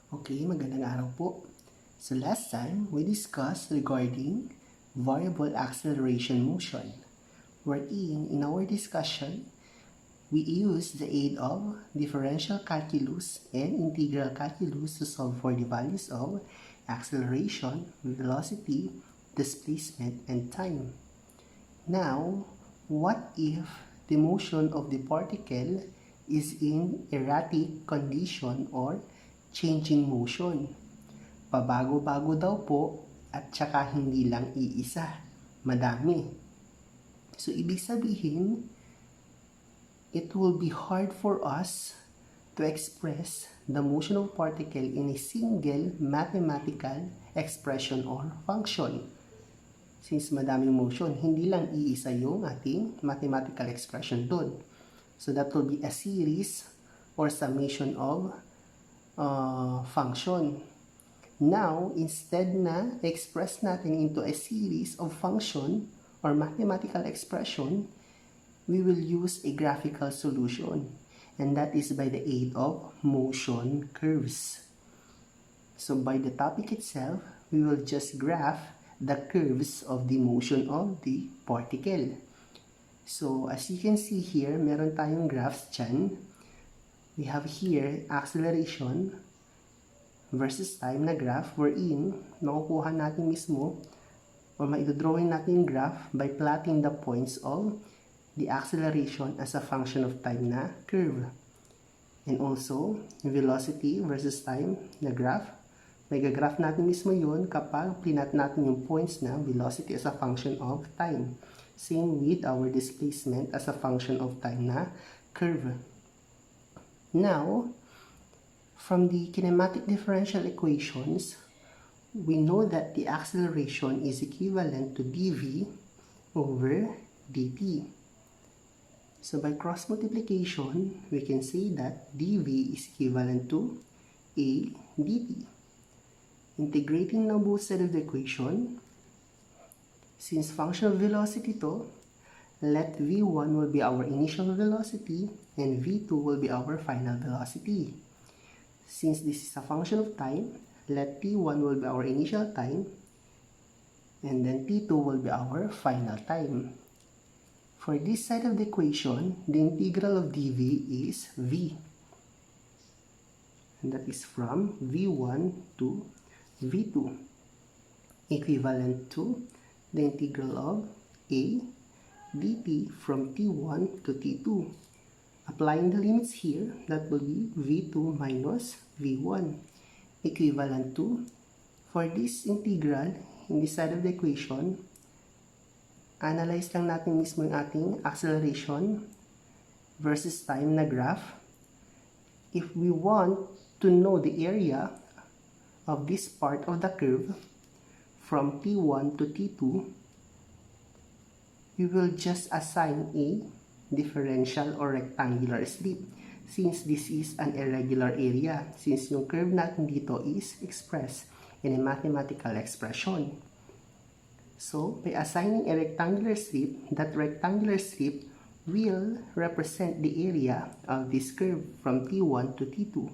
Okay, magandang araw po. So last time, we discussed regarding variable acceleration motion, wherein in our discussion, we used the aid of differential calculus and integral calculus to solve for the values of acceleration, velocity, displacement, and time. Now, what if the motion of the particle is in erratic condition or changing motion? Pabago-bago daw po at saka hindi lang iisa, madami. So, ibig sabihin, it will be hard for us to express the motion of particle in a single mathematical expression or function. Since madaming motion, hindi lang iisa yung ating mathematical expression doon. So that will be a series or summation of function. Now, instead na express natin into a series of function or mathematical expression, we will use a graphical solution. And that is by the aid of motion curves. So by the topic itself, we will just graph the curves of the motion of the particle. So as you can see here, meron tayong graphs dyan. We have here acceleration versus time na graph, wherein makukuha natin mismo or maidodrawing natin yung graph by plotting the points of the acceleration as a function of time na curve. And also, velocity versus time na graph. May gagraph natin mismo yun kapag plinat natin yung points na velocity as a function of time. Same with our displacement as a function of time na curve. Now, from the kinematic differential equations, we know that the acceleration is equivalent to dv over dt. So by cross multiplication, we can say that dv is equivalent to a dt. Integrating now both sides of the equation, since function of velocity to, let v1 will be our initial velocity and v2 will be our final velocity. Since this is a function of time, let t1 will be our initial time and then t2 will be our final time. For this side of the equation, the integral of dv is v. And that is from v1 to v2, equivalent to the integral of a dt from t1 to t2. Applying the limits here, that will be v2 minus v1, equivalent to, for this integral, in this side of the equation, analyze lang natin mismo yung ating acceleration versus time na graph. If we want to know the area of this part of the curve from t1 to t2, we will just assign a differential or rectangular strip since this is an irregular area, since yung curve natin dito is expressed in a mathematical expression. So, by assigning a rectangular strip, that rectangular strip will represent the area of this curve from t1 to t2.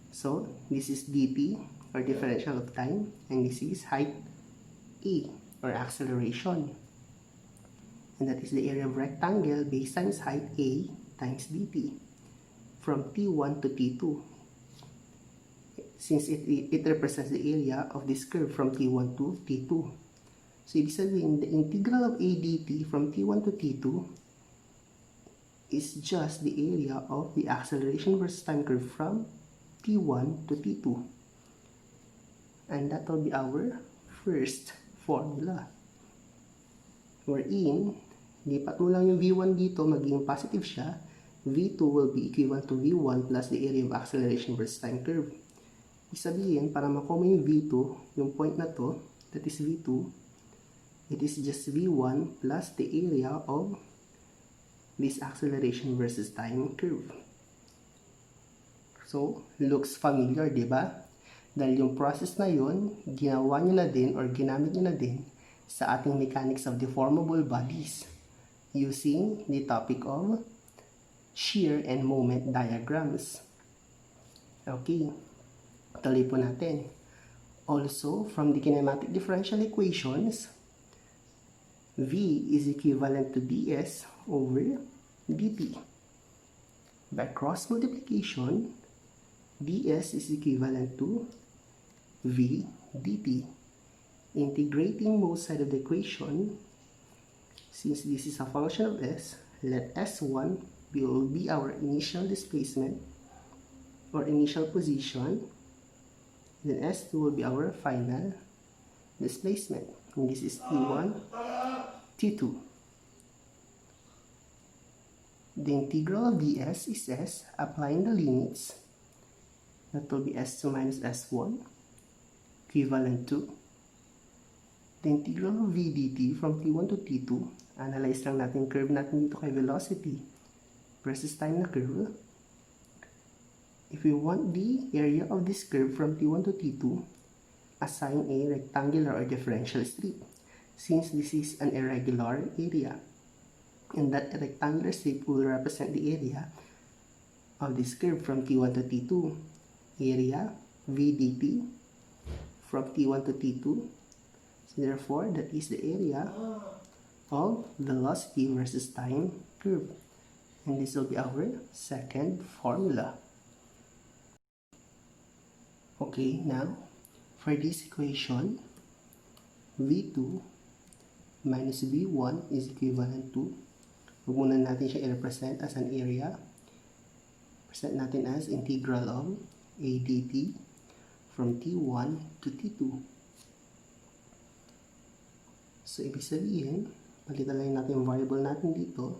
So, this is dt, or differential of time, and this is height a, or acceleration. And that is the area of rectangle, base times height a times dt, from t1 to t2. Since it represents the area of this curve from t1 to t2. So, ibig sabihin, the integral of a dt from t1 to t2 is just the area of the acceleration versus time curve from t1 to t2. And that will be our first formula. Wherein, lipat mo lang yung v1 dito, magiging positive siya, v2 will be equivalent to v1 plus the area of acceleration versus time curve. Ibig sabihin, para makommon yung v2, yung point na to, that is v2, it is just v1 plus the area of this acceleration versus time curve. So, looks familiar, di ba? Dahil yung process na yun, ginawa nyo na din or ginamit nyo na din sa ating mechanics of deformable bodies using the topic of shear and moment diagrams. Okay. Tuloy po natin. Also, from the kinematic differential equations, V is equivalent to ds over dt. By cross multiplication, ds is equivalent to v dt. Integrating both sides of the equation, since this is a function of s, let s1 will be our initial displacement or initial position, then s2 will be our final displacement. And this is t1, t2. The integral of ds is s, applying the limits. That will be s2 minus s1, equivalent to the integral of v dt from t1 to t2. Analyze lang natin curve natin dito kay velocity versus time na curve. If we want the area of this curve from t1 to t2, assign a rectangular or differential strip, since this is an irregular area. And that rectangular strip will represent the area of this curve from t1 to t2. Area v dt from t1 to t2. So therefore, that is the area of velocity versus time curve. And this will be our second formula. Okay, now for this equation, v2 minus v1 is equivalent to, huwag muna natin siya i-represent as an area. Present natin as integral of a dt from t1 to t2. So, ibig sabihin, palitan lang natin yung variable natin dito.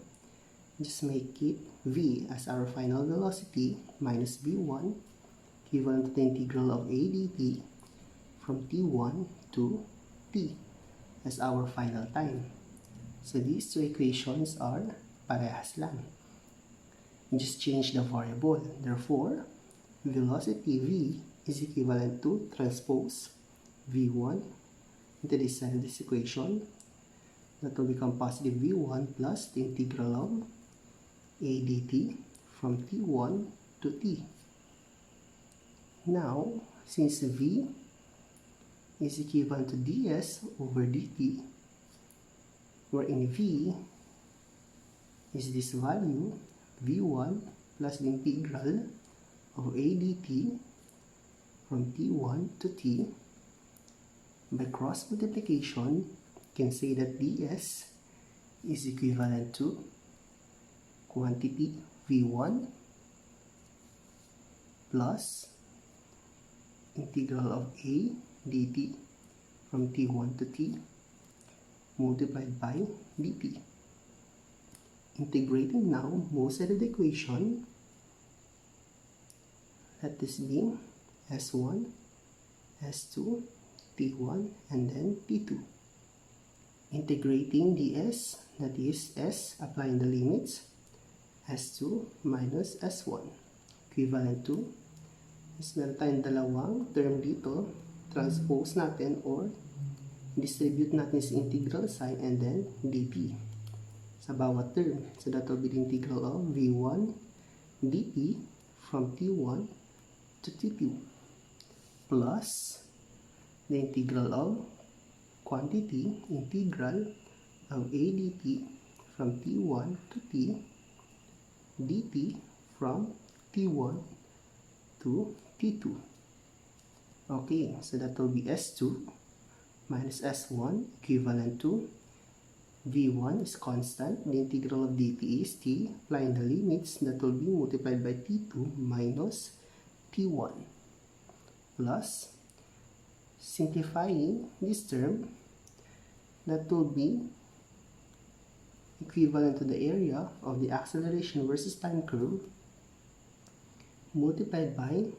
Just make it v as our final velocity minus v1 equivalent to the integral of a dt from t1 to t as our final time. So these two equations are parehas lang. Just change the variable. Therefore, velocity v is equivalent to transpose v1 into this side of this equation. That will become positive v1 plus the integral of a dt from t1 to t. Now, since v is equivalent to ds over dt, wherein v is this value, v1 plus the integral of a dt from t1 to t, by cross multiplication, you can say that ds is equivalent to quantity v1 plus integral of a dt from t1 to t multiplied by dt. Integrating now both sides of the equation, let this be s1, s2, t1, and then t2. Integrating ds, that is s, applying the limits, s2 minus s1, equivalent to, is meron tayong dalawang term dito, transpose natin or distribute natin sa integral sign and then dt sa bawat term. So that will be the integral of v1 dt from t1 to t2 plus the integral of quantity integral of a dt from t1 to t dt from t1 to t2. Okay, so that will be s2 minus s1 equivalent to v1 is constant, the integral of dt is t, applying the limits, that will be multiplied by t2 minus t1 plus, simplifying this term, that will be equivalent to the area of the acceleration versus time curve multiplied by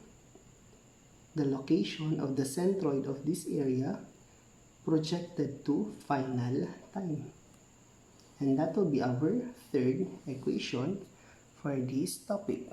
the location of the centroid of this area projected to final time. And that will be our third equation for this topic.